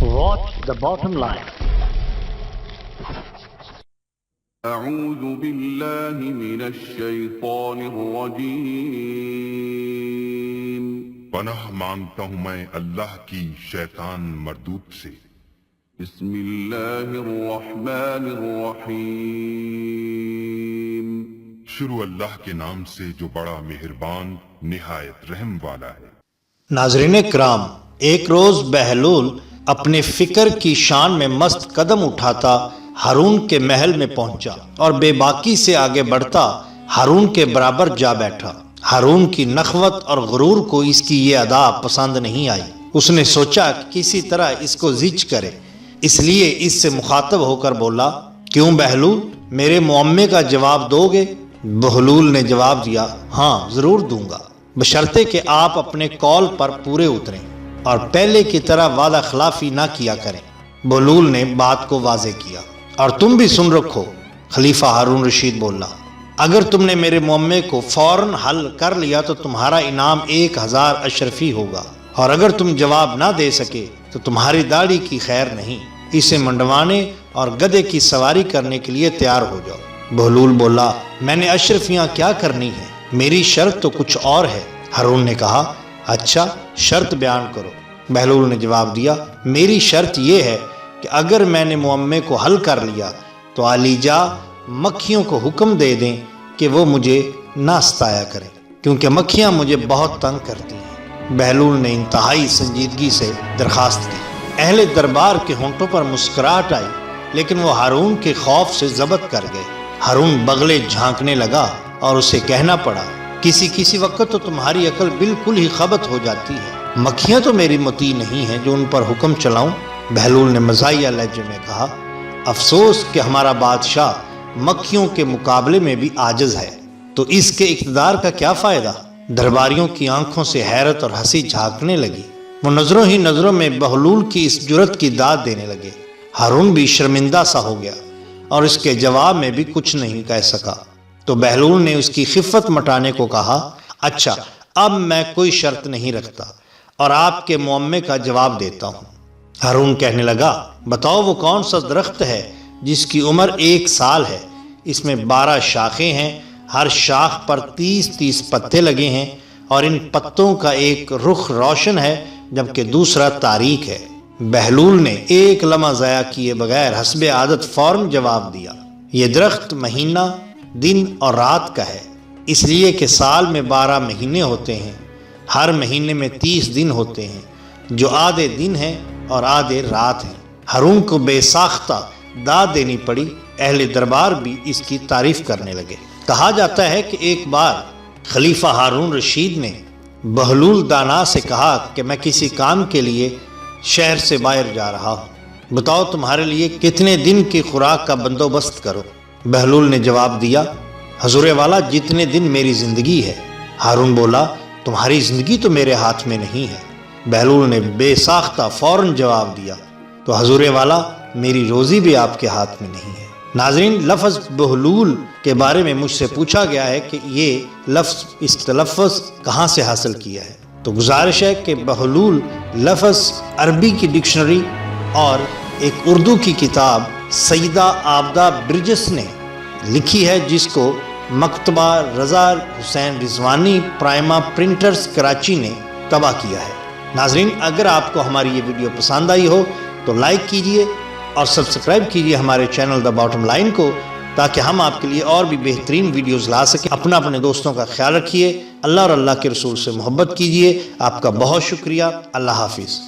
Watch the bottom line. أعوذ بالله من الشيطان الرجيم پناہ مانگتا ہوں میں اللہ کی شیطان مردود سے۔ بسم الله الرحمن الرحيم شروع اللہ کے نام سے جو بڑا مہربان نہایت رحم والا ہے۔ ناظرین کرام، ایک روز بہلول اپنے فکر کی شان میں مست قدم اٹھاتا ہارون کے محل میں پہنچا اور بے باکی سے آگے بڑھتا ہارون کے برابر جا بیٹھا۔ ہارون کی نخوت اور غرور کو اس کی یہ ادا پسند نہیں آئی۔ اس نے سوچا کہ کسی طرح اس کو زج کرے، اس لیے اس سے مخاطب ہو کر بولا، کیوں بہلول، میرے معمے کا جواب دو گے؟ بہلول نے جواب دیا، ہاں ضرور دوں گا، بشرطے کہ آپ اپنے قول پر پورے اتریں اور پہلے کی طرح وعدہ خلافی نہ کیا کریں۔ بہلول نے بات کو واضح کیا، اور تم بھی سن رکھو۔ خلیفہ ہارون رشید بولا، اگر تم نے میرے معمے کو فوراً حل کر لیا تو تمہارا انعام 1000 اشرفی ہوگا، اور اگر تم جواب نہ دے سکے تو تمہاری داڑھی کی خیر نہیں، اسے منڈوانے اور گدھے کی سواری کرنے کے لیے تیار ہو جاؤ۔ بہلول بولا، میں نے اشرفیاں کیا کرنی ہے، میری شرط تو کچھ اور ہے۔ ہارون نے کہا، اچھا شرط بیان کرو۔ بہلول نے جواب دیا، میری شرط یہ ہے کہ اگر میں نے معمے کو حل کر لیا تو علیجا مکھیوں کو حکم دے دیں کہ وہ مجھے نہ ستایا کریں، کیونکہ مکھیاں مجھے بہت تنگ کرتی ہیں۔ بہلول نے انتہائی سنجیدگی سے درخواست کی۔ اہل دربار کے ہونٹوں پر مسکراہٹ آئی، لیکن وہ ہارون کے خوف سے ضبط کر گئے۔ ہارون بغلے جھانکنے لگا اور اسے کہنا پڑا، کسی وقت تو تمہاری عقل بالکل ہی خبت ہو جاتی ہے، مکھیاں تو میری مطیع نہیں ہیں جو ان پر حکم چلاؤں۔ بہلول نے مزاحیہ لہجے میں کہا، افسوس کہ ہمارا بادشاہ مکھیوں کے مقابلے میں بھی عاجز ہے، تو اس کے اقتدار کا کیا فائدہ؟ درباریوں کی آنکھوں سے حیرت اور ہنسی جھانکنے لگی۔ وہ نظروں ہی نظروں میں بہلول کی اس جرت کی داد دینے لگے۔ ہارون بھی شرمندہ سا ہو گیا اور اس کے جواب میں بھی کچھ نہیں کہہ سکا۔ تو بہلول نے اس کی خفت مٹانے کو کہا، اچھا اب میں کوئی شرط نہیں رکھتا اور آپ کے معمے کا جواب دیتا ہوں۔ ہارون کہنے لگا، بتاؤ وہ کون سا درخت ہے جس کی عمر 1 سال ہے، اس میں 12 شاخیں ہیں، ہر شاخ پر 30 پتے لگے ہیں، اور ان پتوں کا ایک رخ روشن ہے جبکہ دوسرا تاریک ہے۔ بہلول نے ایک لمحہ ضائع کیے بغیر حسب عادت فوراً جواب دیا، یہ درخت مہینہ، دن اور رات کا ہے، اس لیے کہ سال میں 12 مہینے ہوتے ہیں، ہر مہینے میں 30 دن ہوتے ہیں، جو آدھے دن ہیں اور آدھے رات ہیں۔ ہارون کو بے ساختہ داد دینی پڑی۔ اہل دربار بھی اس کی تعریف کرنے لگے۔ کہا جاتا ہے کہ ایک بار خلیفہ ہارون رشید نے بہلول دانا سے کہا کہ میں کسی کام کے لیے شہر سے باہر جا رہا ہوں، بتاؤ تمہارے لیے کتنے دن کی خوراک کا بندوبست کرو؟ بہلول نے جواب دیا، حضور والا جتنے دن میری زندگی ہے۔ ہارون بولا، تمہاری زندگی تو میرے ہاتھ میں نہیں ہے۔ بہلول نے بے ساختہ فوراً جواب دیا، تو حضور والا میری روزی بھی آپ کے ہاتھ میں نہیں ہے۔ ناظرین، لفظ بہلول کے بارے میں مجھ سے پوچھا گیا ہے کہ یہ لفظ، اس تلفظ کہاں سے حاصل کیا ہے، تو گزارش ہے کہ بہلول لفظ عربی کی ڈکشنری اور ایک اردو کی کتاب سیدہ عابدہ برجس نے لکھی ہے، جس کو مکتبہ رضا حسین رضوانی پرائما پرنٹرز کراچی نے طبع کیا ہے۔ ناظرین، اگر آپ کو ہماری یہ ویڈیو پسند آئی ہو تو لائک کیجئے اور سبسکرائب کیجئے ہمارے چینل دا باٹم لائن کو، تاکہ ہم آپ کے لیے اور بھی بہترین ویڈیوز لا سکیں۔ اپنے دوستوں کا خیال رکھیے، اللہ اور اللہ کے رسول سے محبت کیجئے۔ آپ کا بہت شکریہ، اللہ حافظ۔